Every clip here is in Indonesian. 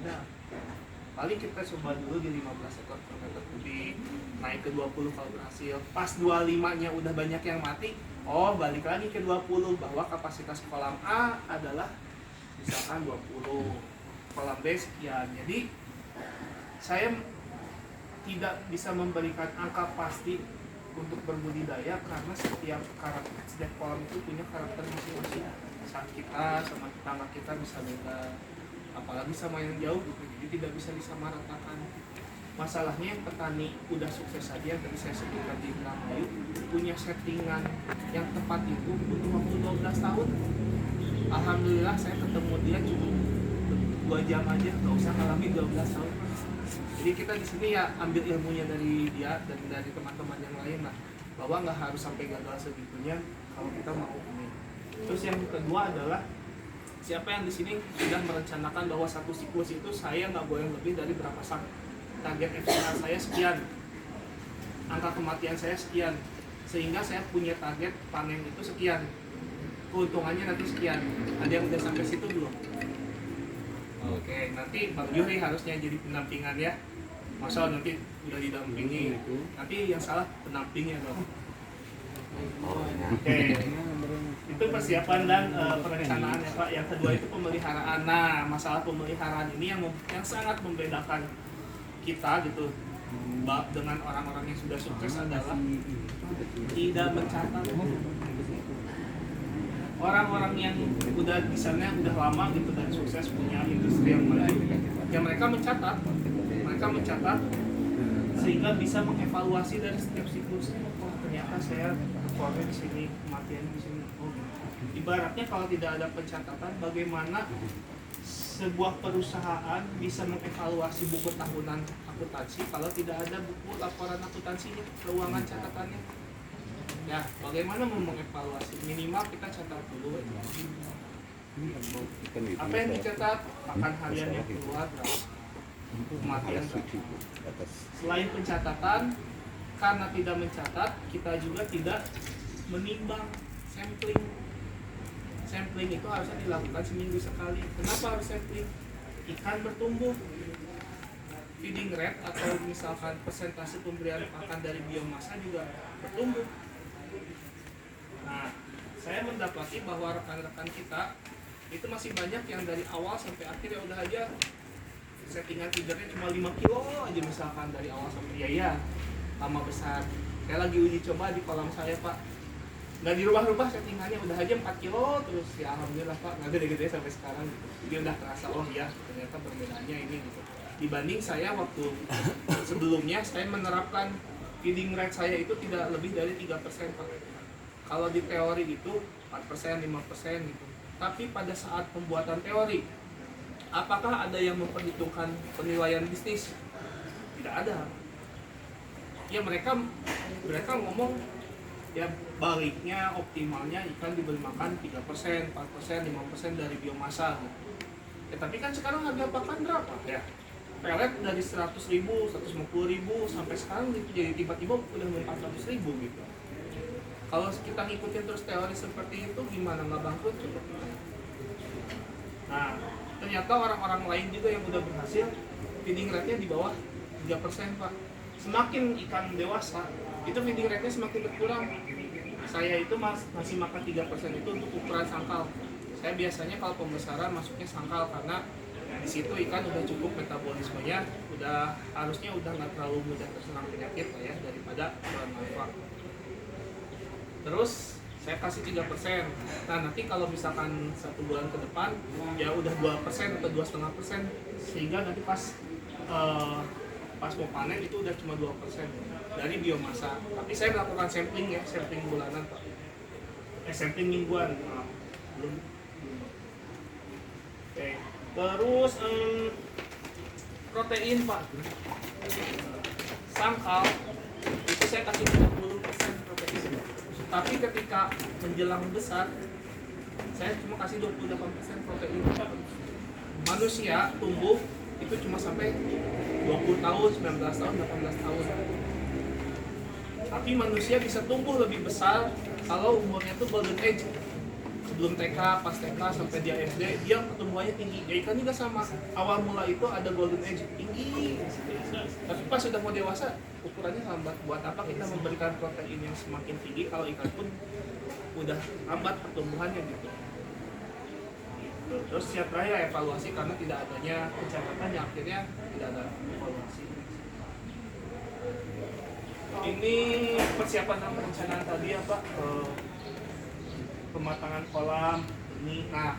Nah, paling kita coba dulu di 15 ekor per meter kubik, naik ke 20 kalau berhasil. Pas 25-nya udah banyak yang mati, balik lagi ke 20 bahwa kapasitas kolam A adalah misalkan 20, kolam B sekian. Jadi saya tidak bisa memberikan angka pasti untuk berbudidaya karena setiap kolam itu punya karakter masing-masing. Saat kita sama tetangga kita bisa beda, apalagi sama yang jauh gitu, jadi tidak bisa disamaratakan. Masalahnya yang petani udah sukses saja yang tadi saya sebutkan di Indramayu punya settingan yang tepat itu butuh waktu 12 tahun. Alhamdulillah saya ketemu dia cuma 2 jam aja, nggak usah ngalamin 12 tahun. Jadi kita di sini ya ambil ilmunya dari dia dan dari teman-teman yang lain lah, bahwa nggak harus sampai gagal segitunya kalau kita mau ini. Terus yang kedua adalah siapa yang di sini sudah merencanakan bahwa satu siklus itu saya nggak boleh lebih dari berapa sak, target FCA saya sekian, angka kematian saya sekian, sehingga saya punya target panen itu sekian, keuntungannya nanti sekian. Ada yang udah sampai situ belum? Oke, nanti Bang Yuri harusnya jadi pendampingan ya. Masa nanti udah didampingi, nanti yang salah pendampingnya dong. Oke, itu persiapan dan perencanaan ya Pak. Yang kedua itu pemeliharaan. Nah, masalah pemeliharaan ini yang sangat membedakan kita gitu dengan orang-orang yang sudah sukses adalah tidak mencatat. Orang-orang yang udah di sana udah lama gitu dan sukses punya industri yang maju, ya mereka mencatat sehingga bisa mengevaluasi dari setiap siklusnya. Oh ternyata saya performnya di sini, kematiannya di sini. Oh, ibaratnya kalau tidak ada pencatatan, bagaimana sebuah perusahaan bisa mengevaluasi buku tahunan akuntansi kalau tidak ada buku laporan akuntansinya, keuangan catatannya? Ya, bagaimana mau mengevaluasi? Minimal kita catat dulu. Apa yang dicatat? Akan harian yang keluar berapa? Kematian berapa? Selain pencatatan, karena tidak mencatat, kita juga tidak menimbang sampling. Sampling itu harusnya dilakukan seminggu sekali. Kenapa harus sampling? Ikan bertumbuh, feeding rate atau misalkan persentase pemberian pakan dari biomasa juga bertumbuh. Nah, saya mendapati bahwa rekan-rekan kita itu masih banyak yang dari awal sampai akhir ya udah aja settingan feedernya cuma 5 kilo aja misalkan dari awal sampai ya lama besar. Saya lagi uji coba di kolam saya Pak, nggak dirubah-rubah settingannya, udah aja 4 kilo terus ya alhamdulillah Pak, nggak gede-gede sampai sekarang gitu. Jadi udah terasa oh ya ternyata perbedaannya ini gitu. Dibanding saya waktu sebelumnya saya menerapkan feeding rate saya itu tidak lebih dari 3% Pak. Kalau di teori itu 4%, 5% gitu. Tapi pada saat pembuatan teori, apakah ada yang memperhitungkan penilaian bisnis? Tidak ada. Ya mereka ngomong ya baliknya, optimalnya ikan diberi makan 3%, 4%, 5% dari biomasa gitu. Ya tapi kan sekarang harga pakan berapa? Ya pelet dari 100.000, 150.000 sampai sekarang gitu, jadi tiba-tiba udah 400.000 gitu. Kalau kita ngikutin terus teori seperti itu gimana, nggak bangkrut coba? Nah, ternyata orang-orang lain juga yang udah berhasil feeding rate-nya di bawah 3% Pak. Semakin ikan dewasa, itu feeding rate-nya semakin berkurang. Saya itu masih makan 3% itu untuk ukuran sangkal. Saya biasanya kalau pembesaran masuknya sangkal karena di situ ikan udah cukup metabolismenya, harusnya udah nggak terlalu mudah terserang penyakit lah ya daripada bermanfaat. Terus saya kasih 3%. Nah nanti kalau misalkan 1 bulan ke depan ya udah 2% atau 2,5%, sehingga nanti pas mau panen itu udah cuma 2% dari biomasa. Tapi saya melakukan sampling ya, sampling bulanan Pak. Sampling mingguan. Belum. Oke. Terus protein Pak. Sangkal itu saya kasih 30% protein. Tapi ketika menjelang besar, saya cuma kasih 28% protein. Manusia tumbuh itu cuma sampai 20 tahun, 19 tahun, 18 tahun. Tapi manusia bisa tumbuh lebih besar kalau umurnya itu golden age. sebelum TK, pas TK sampai dia SD, dia pertumbuhannya tinggi. Ya ikan juga sama. Awal mula itu ada golden age tinggi, tapi pas sudah mau dewasa ukurannya lambat. Buat apa kita memberikan protein yang semakin tinggi kalau ikan pun udah lambat pertumbuhannya gitu. Terus yang terakhir evaluasi, karena tidak adanya pencatatan yang akhirnya tidak ada evaluasi. Ini persiapan dan perencanaan tadi ya Pak, pematangan kolam ini. Nah,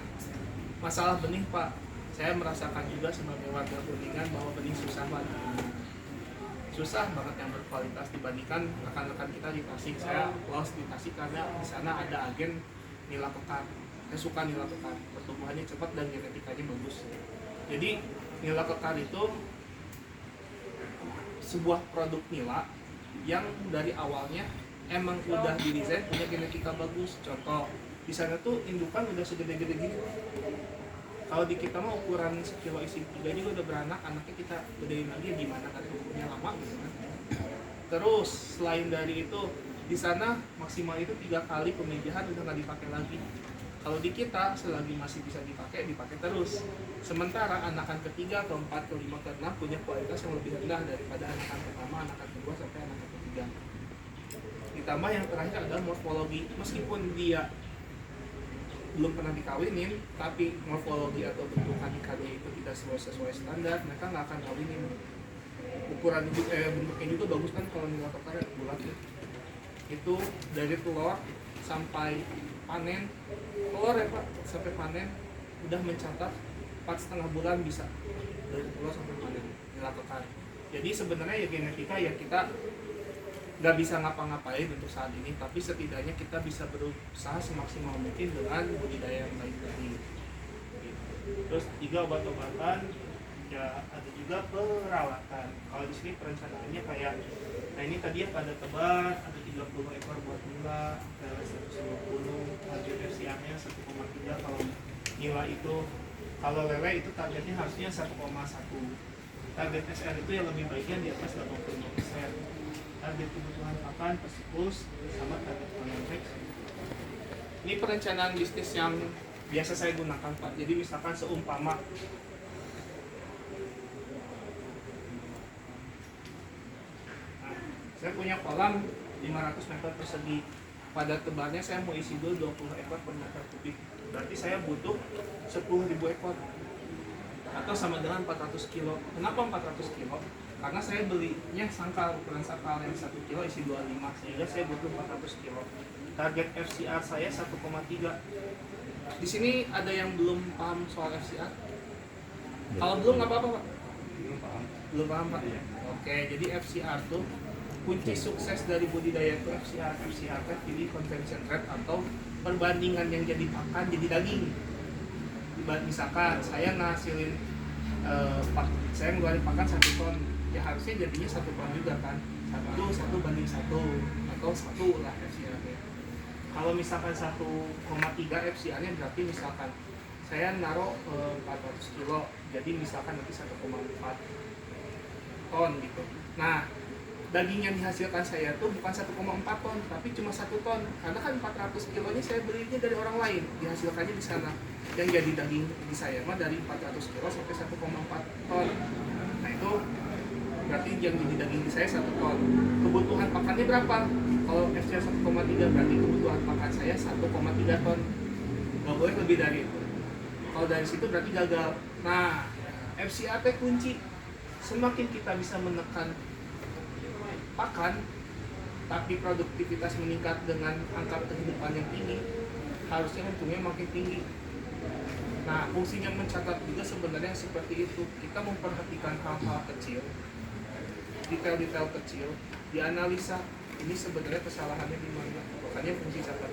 masalah benih Pak, saya merasakan juga sebagai warga Kuningan bahwa benih susah banget. Susah banget yang berkualitas dibandingkan rekan-rekan kita di Tasik. Saya lolos di Tasik karena di sana ada agen nila pekan. Saya suka nila pekan, pertumbuhannya cepat dan genetikanya bagus. Jadi nila pekan itu sebuah produk nila yang dari awalnya emang udah didesain punya genetika bagus. Contoh, di sana tuh indukan udah segede-gede gini. Kalau di kita mah ukuran sekilo isi 3 juga udah beranak, anaknya kita gedein lagi ya gimana kan, tumbuhnya lama gitu kan. Terus selain dari itu, di sana maksimal itu 3 kali pemijahan udah nggak dipakai lagi. Kalau di kita selagi masih bisa dipakai terus. Sementara anakan ketiga, keempat, kelima, keenam punya kualitas yang lebih rendah daripada anakan pertama, anakan kedua sampai anakan ketiga. Ditambah yang terakhir adalah morfologi. Meskipun dia belum pernah dikawinin, tapi morfologi atau bentukan ikannya itu tidak sesuai standar, mereka nggak akan kawinin. Ukuran bentuknya juga bagus kan kalau nila pekan bulat ya. Itu dari telur sampai panen, telur ya Pak, sampai panen udah mencatat 4,5 bulan bisa dari telur sampai panen nila pekan. Jadi sebenarnya ya genetika ya kita nggak bisa ngapa-ngapain untuk saat ini, tapi setidaknya kita bisa berusaha semaksimal mungkin dengan budidaya yang baik tadi. Terus 3 obat-obatan, ya ada juga perawatan. Kalau di sini perencanaannya kayak, nah ini tadi ya pada tebar, ada 30 ekor buat nila, lele 150, target FCR-nya 1,3. Kalau nila itu, kalau lele itu targetnya harusnya 1,1. Target SR itu yang lebih baiknya di atas 85%. Target kebutuhan pakan per siklus sama target panen Rex. Ini perencanaan bisnis yang biasa saya gunakan Pak. Jadi misalkan seumpama saya punya kolam 500 meter persegi. Pada tebarnya saya mau isi dulu 20 ekor per meter kubik. Berarti saya butuh 10.000 ekor. Atau sama dengan 400 kilo. Kenapa 400 kilo? Karena saya belinya sangkal, ukuran sangkal yang 1 kilo isi 25. Sehingga saya butuh 400 kilo. Target FCR saya 1,3. Di sini ada yang belum paham soal FCR? Kalau belum nggak apa-apa Pak? Belum paham Pak? Oke, jadi FCR tuh kunci sukses dari budidaya itu FCR. FCR jadi conversion rate atau perbandingan yang jadi pakan jadi daging. Misalkan saya ngasilin saya ngeluarin pakan 1 ton, ya harusnya jadinya 1 ton juga kan, 1 banding 1 atau 1 lah FCR-nya. Kalau misalkan 1,3 FCR-nya berarti misalkan saya naruh 400 kilo, jadi misalkan nanti 1,4 ton gitu. Nah, daging yang dihasilkan saya tuh bukan 1,4 ton, tapi cuma 1 ton. Karena kan 400 kilonya saya belinya dari orang lain, dihasilkannya di sana. Yang jadi daging di saya mah dari 400 kilo sampai 1,4 ton. Nah itu berarti yang jadi daging di saya 1 ton. Kebutuhan pakannya berapa? Kalau FCR 1,3 berarti kebutuhan pakan saya 1,3 ton. Nggak boleh lebih dari itu. Kalau dari situ berarti gagal. Nah, FCR kunci. Semakin kita bisa menekan pakan, tapi produktivitas meningkat dengan angka kehidupan yang tinggi, harusnya untungnya makin tinggi. Nah, fungsinya mencatat juga sebenarnya seperti itu. Kita memperhatikan hal-hal kecil, detail-detail kecil, dianalisa ini sebenarnya kesalahannya di mana. Makanya fungsi catat